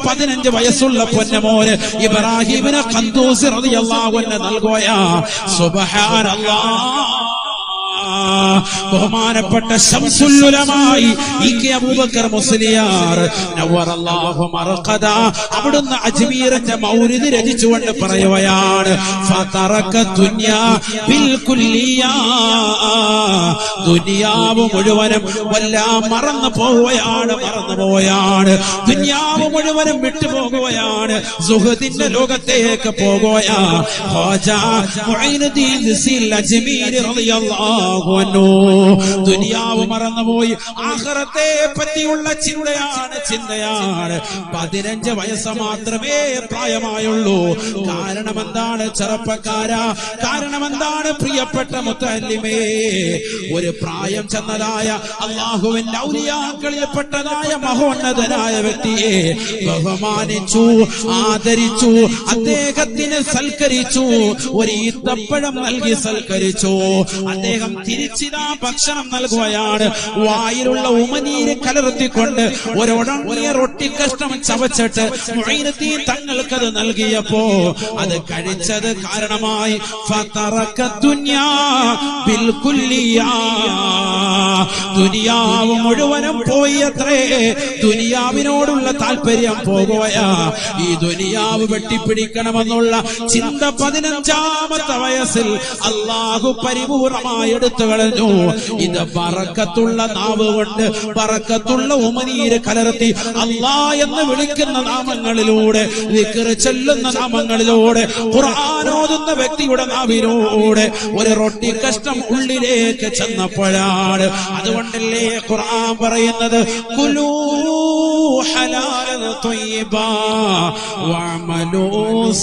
15 വയസ്സുള്ള പൊന്നമോന് ഇബ്രാഹിമിനെ ഖന്ദൂസി റളിയല്ലാഹു അൻഹു നൽകുകയാ. സുബ്ഹാനല്ലാഹ്. ബഹുമാനപ്പെട്ട ശംസുൽ ഉലമായി ഇ.കെ. അബൂബക്കർ മുസ്ലിയാർ നവറല്ലാഹു മർഖദ അവിടുന്ന് അജ്മീറിന്റെ മൗലിദ് രചിച്ചുകൊണ്ട് പറയുകയാണ്, ഫതറക ദുനിയാ ബിൽ കുല്ലിയാ. ദുനിയാവ് മുഴുവനും വല്ലാം മറന്നു പോവുകയാണ്, ദുനിയാവ് മുഴുവനും വിട്ടുപോകുകയാണ്, സുഹദിന്റെ ലോകത്തേക്ക് പോകുകയാ. ഖാജാ മുഈനുദ്ദീൻ ദിസിൽ അജ്മീരി റളിയല്ലാഹു അൻഹു ദുനിയാവ് മറന്നുപോയി. ആഖിറത്തെ പറ്റിയുള്ള ചിന്തയാണ്. 15 വയസ്സ് മാത്രമേ പ്രായമായുള്ളൂ. കാരണം എന്താണ് ചെറുപ്പക്കാരാ? കാരണം എന്താണ് പ്രിയപ്പെട്ട മുത്തല്ലിമേ? ഒരു പ്രായം ചെന്നതായ അല്ലാഹുവിന്റെ ഔലിയാക്കളിൽപ്പെട്ടതായ മഹോന്നതനായ വ്യക്തിയെ ബഹുമാനിച്ചു, ആദരിച്ചു, അദ്ദേഹത്തിന് സൽക്കരിച്ചു, ഒരു ഈത്തപ്പഴം നൽകി സൽക്കരിച്ചു. അദ്ദേഹം തിരിച്ചിതാ ഭക്ഷണം നൽകുകയാണ്. വായിലുള്ള ഉമനീര് കലർത്തിക്കൊണ്ട് ഒരൊടങ്ങിയ റൊട്ടി കഷ്ണം ചവച്ചിട്ട് മുഈനുദ്ദീൻ തങ്ങൾക്കത് നൽകിയപ്പോ അത് കഴിച്ചത് കാരണമായി ഫതറക ദുനിയാ ബിൽ കുല്ലിയാ. ദുനിയാവ് മുഴുവനും പോയി അത്രേ. ദുനിയാവിനോടുള്ള താല്പര്യം പോകുകയാ. ഈ ദുനിയാവ് വെട്ടിപ്പിടിക്കണമെന്നുള്ള ചിന്ത 15ാമത്തെ വയസ്സിൽ അല്ലാഹു പരിപൂർണമായി എടുത്തു കളഞ്ഞു. ഇത് ബറക്കത്തുള്ള നാവ് കൊണ്ട്, ബറക്കത്തുള്ള ഉമനീര് കലർത്തി അല്ലാ എന്ന് വിളിക്കുന്ന നാമങ്ങളിലൂടെ, ദിക്ർ ചൊല്ലുന്ന നാമങ്ങളിലൂടെ, ഖുർആൻ ഓതുന്ന വ്യക്തിയുടെ നാവിലൂടെ ഒരു റൊട്ടി കഷ്ണം ഉള്ളിലേക്ക് ചെന്നപ്പോഴാണ്. അതുകൊണ്ടല്ലേ ഖുർആൻ പറയുന്നത്, കുലൂ ഹലാലൻ ത്വയ്യിബാ വഅമലൂ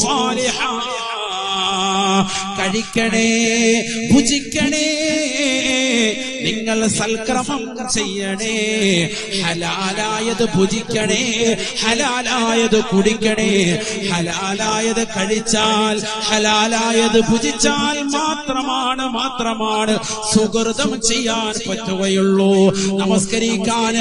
സാലിഹാ. കഴിക്കണേ, ഭുജിക്കണേ, നിങ്ങൾ സൽക്രമം ചെയ്യണേ, ഹലാലായത് ഭുജിക്കണേ, ഹലാലായത് കുടിക്കണേ. ഹലാലായത് കഴിച്ചാൽ, ഹലാലായത് ഭുജിച്ചാൽ മാത്രമാണ് സുഹൃതം ചെയ്യാൻ പറ്റുകയുള്ളൂ. നമസ്കരിക്കാൻ